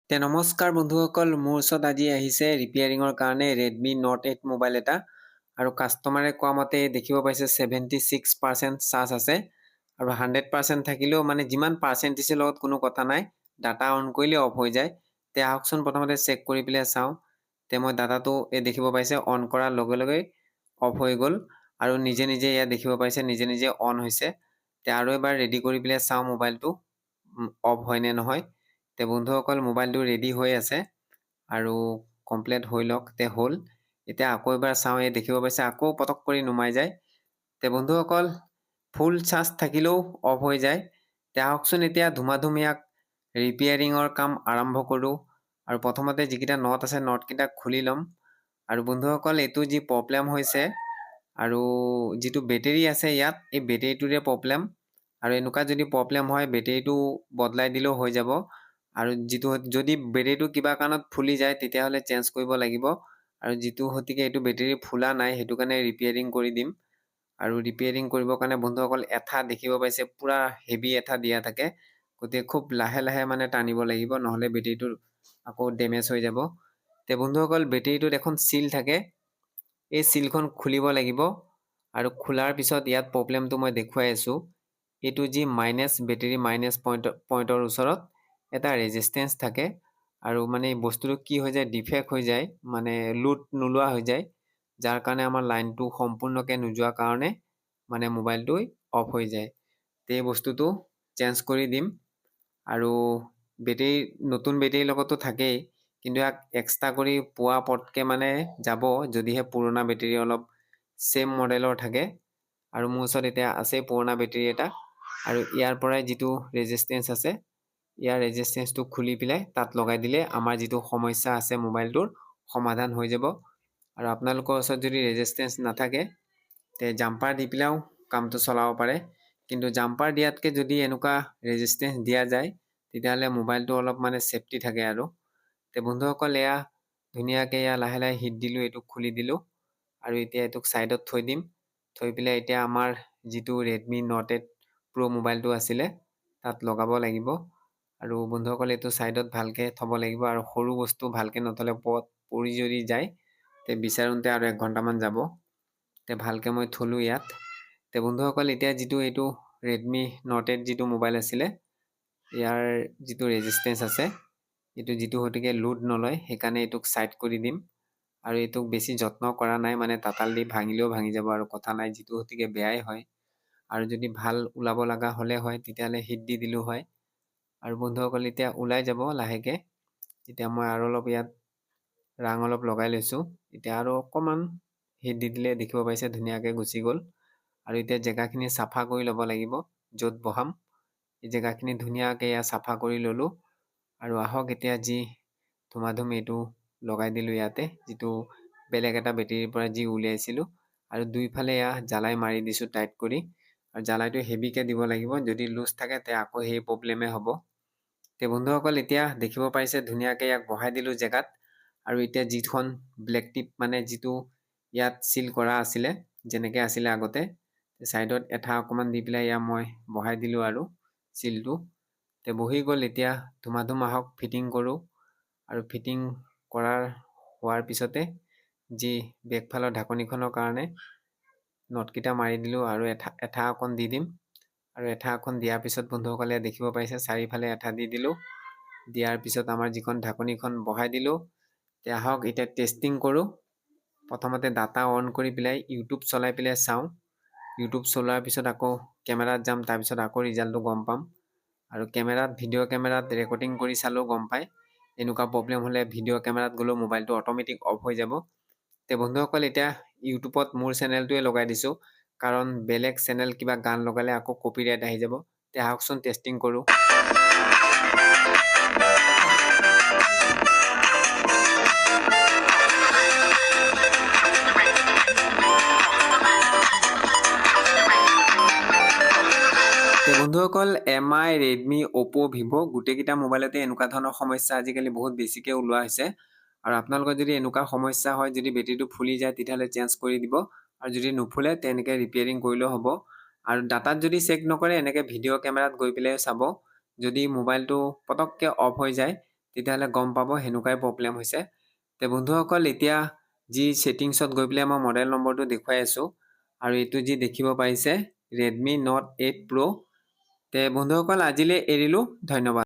নমস্কাৰ বন্ধুসকল, মোৰ ওচৰত আজি আহিছে ৰিপেয়াৰিঙৰ কাৰণে Redmi Note 8 মোবাইল এটা। আৰু কাষ্টমাৰে কোৱা মতে দেখিব পাইছে 76% চাৰ্জ আছে আৰু 100% থাকিলেও মানে যিমান পাৰ্চেণ্টেজৰ লগত কোনো কথা নাই, ডাটা অন কৰিলে অফ হৈ যায়। আহকচোন প্ৰথমতে চেক কৰি পেলাই চাওঁ। মই ডাটাটো দেখিব পাইছে অন কৰাৰ লগে লগে অফ হৈ গ'ল আৰু নিজে নিজে ইয়াত দেখিব পাইছে নিজে নিজে অন হৈছে। আৰু এবাৰ ৰেডি কৰি পেলাই চাওঁ মোবাইলটো অফ হয় নে নহয়। বন্ধুসকল, মোবাইলটো ৰেডি হৈ আছে আৰু কমপ্লিট হৈ লওক হ'ল। এতিয়া আকৌ এবাৰ চাওঁ, দেখিব পাইছে আকৌ পটক কৰি নুমাই যায়। বন্ধুসকল, ফুল চাৰ্জ থাকিলেও অফ হৈ যায়। আহকচোন এতিয়া ধুমাধুম ইয়াক ৰিপেয়াৰিঙৰ কাম আৰম্ভ কৰোঁ। আৰু প্ৰথমতে যিকেইটা নট আছে নটকেইটা খুলি ল'ম। আৰু বন্ধুসকল, এইটো যি প্ৰব্লেম হৈছে আৰু যিটো বেটেৰী আছে ইয়াত, এই বেটেৰীটোৰে প্ৰব্লেম। আৰু এনেকুৱা যদি প্ৰব্লেম হয় বেটেৰীটো বদলাই দিলেও হৈ যাব। আৰু যদি বেটেৰীটো কিবা কাৰণত ফুলি যায় তেতিয়াহ'লে চেঞ্জ কৰিব লাগিব। আৰু যিটো গতিকে এইটো বেটেৰী ফুলা নাই সেইটো কাৰণে ৰিপেয়াৰিং কৰি দিম। আৰু ৰিপেয়াৰিং কৰিবৰ কাৰণে বন্ধুসকল এঠা দেখিব পাইছে পুৰা হেভি এঠা দিয়া থাকে, গতিকে খুব লাহে লাহে মানে টানিব লাগিব, নহ'লে বেটেৰীটো আকৌ ডেমেজ হৈ যাব। বন্ধুসকল, বেটেৰীটোত এখন চিল থাকে, এই চিলখন খুলিব লাগিব। আৰু খোলাৰ পিছত ইয়াত প্ৰব্লেমটো মই দেখুৱাই আছোঁ। এইটো যি বেটেৰী মাইনাছ পইণ্টৰ ওচৰত এটা ৰেজিষ্টেঞ্চ থাকে আৰু মানে বস্তুটো কি হৈ যায়, ডিফেক্ট হৈ যায়, মানে লোড নোলোৱা হৈ যায়, যাৰ কাৰণে আমাৰ লাইনটো সম্পূৰ্ণকৈ নোযোৱাৰ কাৰণে মানে মোবাইলটো অফ হৈ যায়। এই বস্তুটো চেঞ্জ কৰি দিম। আৰু নতুন বেটেৰীৰ লগতো থাকেই, কিন্তু ইয়াক এক্সট্ৰা কৰি পোৱা পটকৈ মানে যাব যদিহে পুৰণা বেটেৰী অলপ ছেম মডেলৰ থাকে। আৰু মোৰ ওচৰত এতিয়া আছে পুৰণা বেটেৰী এটা, আৰু ইয়াৰ পৰাই যিটো ৰেজিষ্টেঞ্চ আছে, ইয়াৰ ৰেজিষ্টেঞ্চটো খুলি পেলাই তাত লগাই দিলে আমাৰ যিটো সমস্যা আছে মোবাইলটোৰ সমাধান হৈ যাব। আৰু আপোনালোকৰ ওচৰত যদি ৰেজিষ্টেঞ্চ নাথাকে জাম্পাৰ দি পেলাইও কামটো চলাব পাৰে। কিন্তু জাম্পাৰ দিয়াতকৈ যদি এনেকুৱা ৰেজিষ্টেঞ্চ দিয়া যায় তেতিয়াহ'লে মোবাইলটো অলপ মানে ছেফটি থাকে। আৰু বন্ধুসকল, এয়া ধুনীয়াকৈ লাহে লাহে হিট দিলোঁ, এইটো খুলি দিলোঁ। আৰু এতিয়া এইটোক ছাইডত থৈ দিম। থৈ পেলাই এতিয়া আমাৰ যিটো Redmi Note 8 Pro মোবাইলটো আছিলে তাত লগাব লাগিব। আৰু বন্ধুসকল, এইটো ছাইডত ভালকৈ থ'ব লাগিব। আৰু সৰু বস্তু ভালকৈ নথ'লে পৰি যদি যায় বিচাৰোঁতে আৰু 1 ঘণ্টামান যাব। ভালকৈ মই থলোঁ ইয়াত। বন্ধুসকল, এতিয়া যিটো এইটো Redmi Note 8 যিটো মোবাইল আছিলে, ইয়াৰ যিটো ৰেজিষ্টেঞ্চ আছে এইটো যিটো গতিকে লোড নলয়, সেইকাৰণে এইটোক ছাইড কৰি দিম। আৰু এইটোক বেছি যত্ন কৰা নাই, মানে তাতাল দি ভাঙিলেও ভাঙি যাব আৰু কথা নাই, যিটো গতিকে বেয়াই হয়। আৰু যদি ভাল ওলাব লগা হ'লে হয় তেতিয়াহ'লে হিট দি দিলোঁ হয়। আৰু বন্ধুসকল, এতিয়া ওলাই যাব লাহেকৈ। এতিয়া মই আৰু অলপ ইয়াত ৰাং অলপ লগাই লৈছোঁ। এতিয়া আৰু অকণমান হিট দি দিলে দেখিব পাইছে ধুনীয়াকৈ গুচি গ'ল। আৰু এতিয়া জেগাখিনি চাফা কৰি ল'ব লাগিব য'ত বহাম। এই জেগাখিনি ধুনীয়াকৈ চাফা কৰি ল'লোঁ। আৰু আহক এতিয়া যি ধুমাধুম এইটো লগাই দিলোঁ ইয়াতে, যিটো বেলেগ এটা বেটেৰীৰ পৰা যি উলিয়াইছিলোঁ। আৰু দুইফালে জ্বালাই মাৰি দিছোঁ টাইট কৰি। আৰু জ্বালাইটো হেভিকৈ দিব লাগিব, যদি লুজ থাকে তে আকৌ সেই প্ৰব্লেমে হ'ব। বন্ধুসকল, এতিয়া দেখিব পাইছে ধুনীয়াকৈ ইয়াক বহাই দিলোঁ জেগাত। আৰু এতিয়া যিখন ব্লেক টিপ মানে যিটো ইয়াত চিল কৰা আছিলে যেনেকৈ আছিলে আগতে, ছাইডত এঠা অকণমান দি পেলাই মই বহাই দিলোঁ আৰু চিলটো। বহি গ'ল। এতিয়া ধুমাধুম আহক ফিটিং কৰোঁ। আৰু ফিটিং হোৱাৰ পিছতে যি বেকফালৰ ঢাকনিখনৰ কাৰণে নটকেইটা মাৰি দিলোঁ আৰু এঠা অকণ দি দিম। আৰু এঠা অকণ দিয়াৰ পিছত বন্ধুসকলে দেখিব পাইছে চাৰিওফালে এঠা দি দিলোঁ। দিয়াৰ পিছত আমাৰ যিখন ঢাকনিখন বহাই দিলোঁ। আহক এতিয়া টেষ্টিং কৰোঁ। প্ৰথমতে ডাটা অন কৰি পেলাই ইউটিউব চলাই পেলাই চাওঁ। ইউটিউব চলোৱাৰ পিছত আকৌ কেমেৰাত যাম, তাৰপিছত আকৌ ৰিজাল্টটো গম পাম। আৰু ভিডিঅ' কেমেৰাত ৰেকৰ্ডিং কৰি চালেও গম পায়। এনেকুৱা প্ৰব্লেম হ'লে ভিডিঅ' কেমেৰাত গ'লেও মোবাইলটো অট'মেটিক অফ হৈ যাব। বন্ধুসকল, এতিয়া ইউটিউবত মোৰ চেনেলটোৱে লগাই দিছোঁ, কাৰণ বেলেগ চেনেল কিবা গান লগালে আকৌ কপিৰাইট আহি যাব। আহকচোন টেষ্টিং কৰোঁ। বন্ধুসকল, MI, Redmi, Oppo, Vivo গোটেইকেইটা মোবাইলতে এনেকুৱা ধৰণৰ সমস্যা আজিকালি বহুত বেছিকৈ ওলোৱা হৈছে। আৰু আপোনালোকৰ যদি এনেকুৱা সমস্যা হয়, যদি বেটেৰীটো ফুলি যায় তেতিয়াহ'লে চেঞ্জ কৰি দিব। আৰু যদি নুফুলে তেনেকৈ ৰিপেয়াৰিং কৰিলেও হ'ব। আৰু ডাটাত যদি চেক নকৰে এনেকৈ ভিডিঅ' কেমেৰাত গৈ পেলাই চাব। যদি মোবাইলটো পটককৈ অফ হৈ যায় তেতিয়াহ'লে গম পাব সেনেকুৱাই প্ৰব্লেম হৈছে। তে বন্ধুসকল এতিয়া যি ছেটিংছত গৈ পেলাই মই মডেল নম্বৰটো দেখুৱাই আছোঁ আৰু এইটো যি দেখিব পাৰিছে Redmi Note 8 Pro। তে বন্ধুসকল আজিলৈ এৰিলোঁ, ধন্যবাদ।